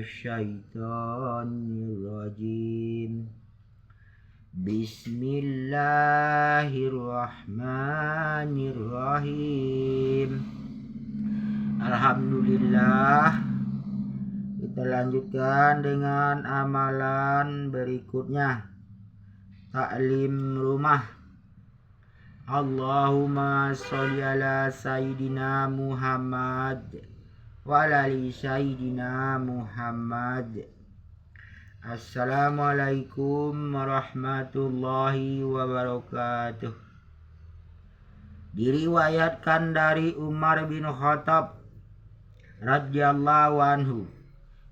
minasyaitonir Bismillahirrahmanirrahim. Alhamdulillah. Kita lanjutkan dengan amalan berikutnya. Taklim rumah. Allahumma sholli ala Sayyidina Muhammad wa ala ali Sayyidina Muhammad. Assalamualaikum warahmatullahi wabarakatuh. Diriwayatkan dari Umar bin Khattab radhiyallahu anhu,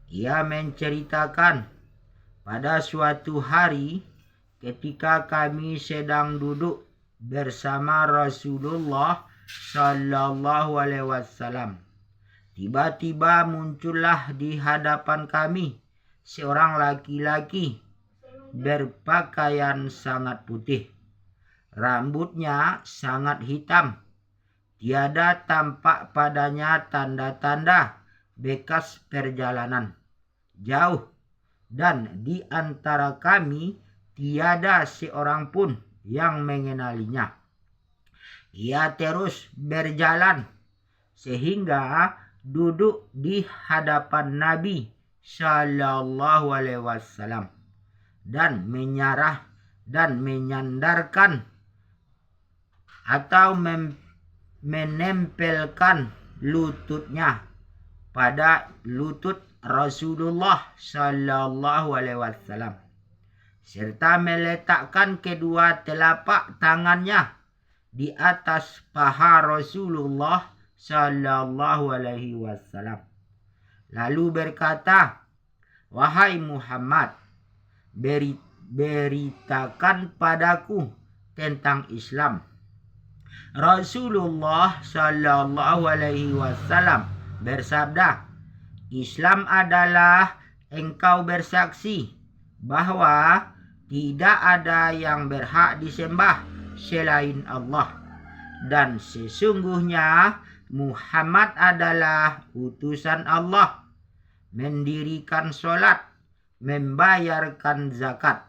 ia menceritakan, pada suatu hari ketika kami sedang duduk bersama Rasulullah sallallahu alaihi wasallam, tiba-tiba muncullah di hadapan kami seorang laki-laki berpakaian sangat putih, rambutnya sangat hitam, tiada tampak padanya tanda-tanda bekas perjalanan jauh, dan di antara kami tiada seorang pun yang mengenalinya. Ia terus berjalan sehingga duduk di hadapan Nabi sallallahu alaihi wasallam dan menyarah dan menyandarkan atau menempelkan lututnya pada lutut Rasulullah sallallahu alaihi wasallam, serta meletakkan kedua telapak tangannya di atas paha Rasulullah sallallahu alaihi wasallam. Lalu berkata, "Wahai Muhammad, beritakan padaku tentang Islam." Rasulullah sallallahu alaihi wasallam bersabda, "Islam adalah engkau bersaksi bahwa tidak ada yang berhak disembah selain Allah, dan sesungguhnya Muhammad adalah utusan Allah, mendirikan sholat, membayarkan zakat,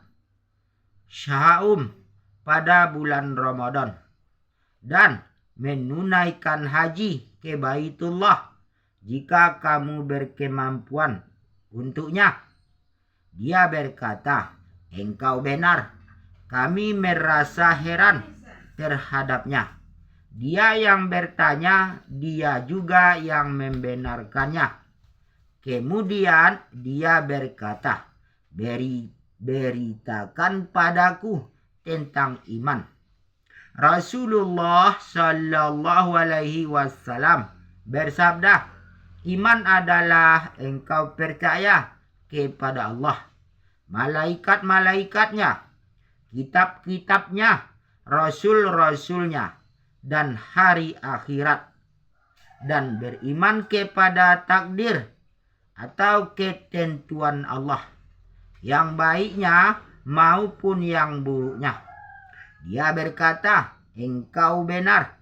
syaum pada bulan Ramadan, dan menunaikan haji ke Baitullah jika kamu berkemampuan untuknya." Dia berkata, "Engkau benar." Kami merasa heran terhadapnya. Dia yang bertanya, dia juga yang membenarkannya. Kemudian dia berkata, beritakan padaku tentang iman." Rasulullah sallallahu alaihi wasallam bersabda, "Iman adalah engkau percaya kepada Allah, malaikat-malaikatnya, kitab-kitabnya, rasul-rasulnya, dan hari akhirat, dan beriman kepada takdir atau ketentuan Allah, yang baiknya maupun yang buruknya." Dia berkata, "Engkau benar."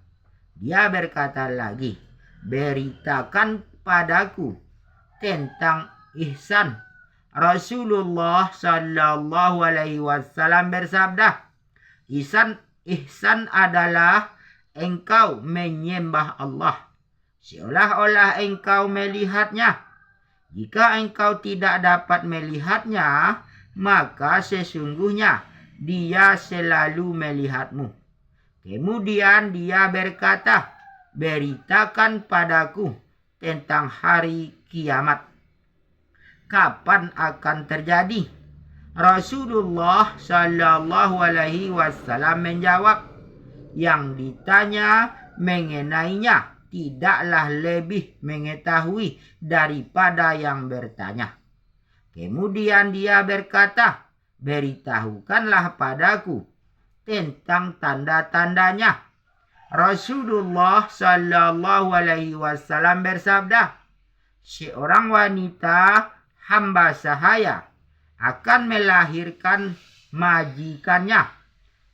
Dia berkata lagi, "Beritakan padaku tentang ihsan." Rasulullah sallallahu alaihi wasallam bersabda, Ihsan adalah engkau menyembah Allah seolah-olah engkau melihatnya. Jika engkau tidak dapat melihatnya, maka sesungguhnya dia selalu melihatmu." Kemudian dia berkata, "Beritakan padaku tentang hari kiamat. Kapan akan terjadi?" Rasulullah sallallahu alaihi wasallam menjawab, "Yang ditanya mengenainya tidaklah lebih mengetahui daripada yang bertanya." Kemudian dia berkata, "Beritahukanlah padaku tentang tanda-tandanya." Rasulullah sallallahu alaihi wasallam bersabda, "Seorang wanita hamba sahaya akan melahirkan majikannya,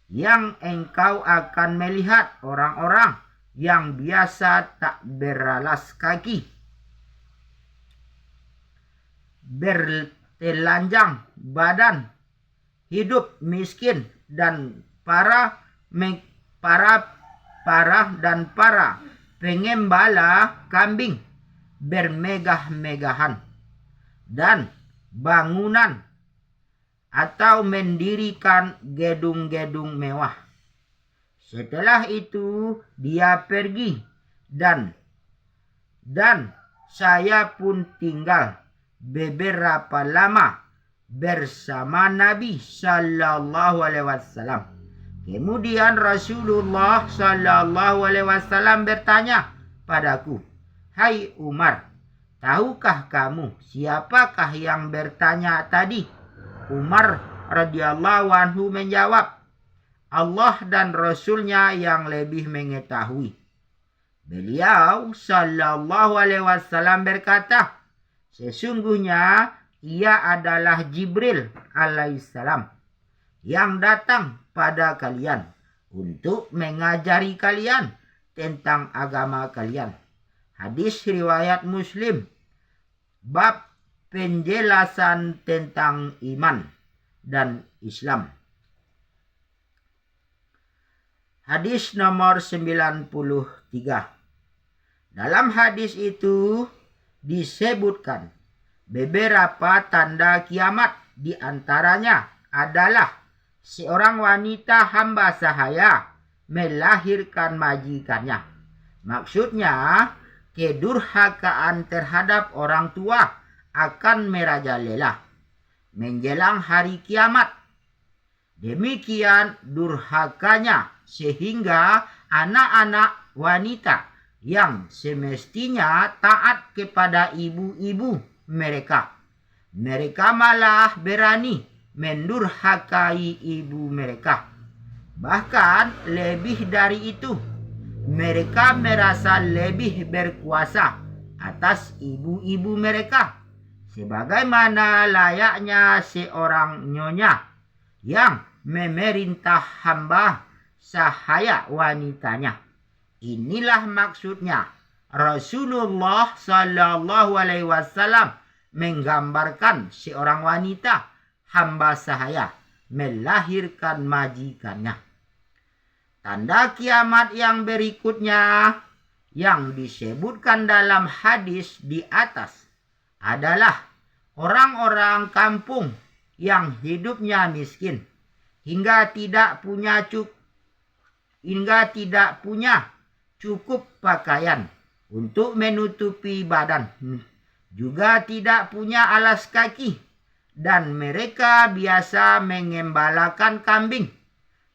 yang engkau akan melihat orang-orang yang biasa tak beralas kaki bertelanjang badan, hidup miskin, dan para pengembala kambing bermegah-megahan, dan bangunan atau mendirikan gedung-gedung mewah. Setelah itu dia pergi dan saya pun tinggal beberapa lama bersama Nabi Sallallahu Alaihi Wasallam. Kemudian Rasulullah Sallallahu Alaihi Wasallam bertanya padaku, "Hai Umar, tahukah kamu siapakah yang bertanya tadi?" Umar radhiyallahu anhu menjawab, "Allah dan Rasulnya yang lebih mengetahui." Beliau Sallallahu Alaihi Wasallam berkata, "Sesungguhnya ia adalah Jibril alaihissalam yang datang pada kalian untuk mengajari kalian tentang agama kalian." Hadis riwayat Muslim, bab penjelasan tentang iman dan Islam. Hadis nomor 93. Dalam hadis itu disebutkan beberapa tanda kiamat, di antaranya adalah seorang wanita hamba sahaya melahirkan majikannya. Maksudnya, kedurhakaan terhadap orang tua akan merajalela menjelang hari kiamat. Demikian durhakanya sehingga anak-anak wanita yang semestinya taat kepada ibu-ibu mereka malah berani mendurhakai ibu mereka. Bahkan lebih dari itu, mereka merasa lebih berkuasa atas ibu-ibu mereka, sebagaimana layaknya seorang nyonya yang memerintah hamba sahaya wanitanya. Inilah maksudnya Rasulullah Sallallahu Alaihi Wasallam menggambarkan seorang wanita hamba sahaya melahirkan majikannya. Tanda kiamat yang berikutnya yang disebutkan dalam hadis di atas adalah orang-orang kampung yang hidupnya miskin hingga tidak punya cukup pakaian untuk menutupi badan, juga tidak punya alas kaki, dan mereka biasa mengembalakan kambing.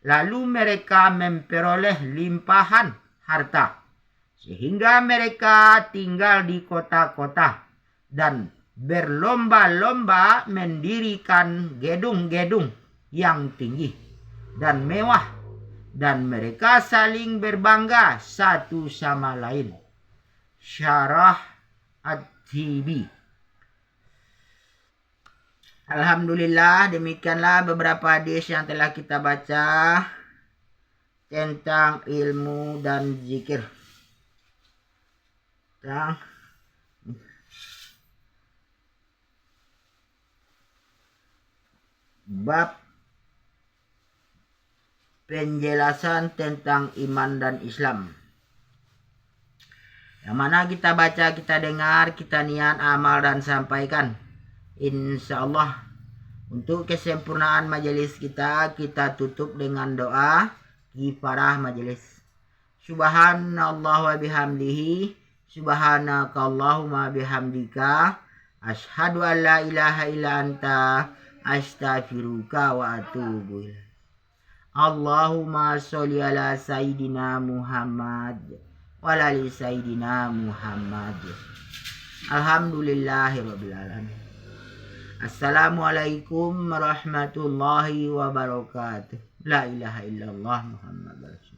Lalu mereka memperoleh limpahan harta, sehingga mereka tinggal di kota-kota dan berlomba-lomba mendirikan gedung-gedung yang tinggi dan mewah, dan mereka saling berbangga satu sama lain. Syarah At-Tibi. Alhamdulillah, demikianlah beberapa hadis yang telah kita baca tentang ilmu dan zikir. Bab penjelasan tentang iman dan Islam. Yang mana kita baca, kita dengar, kita niat, amal, dan sampaikan. Insya Allah untuk kesempurnaan majelis kita tutup dengan doa kifarah majelis. Subhanallah wa bihamdihi, subhanakallahumma bihamdika, asyhadu an la ilaha illa anta, astaghfiruka wa atubu ilaik. Allahumma sholli ala Sayyidina Muhammad wa ala ali Sayyidina Muhammad. Alhamdulillahirabbil alamin. Assalamualaikum warahmatullahi wabarakatuh. La ilaha illallah Muhammad Rasul.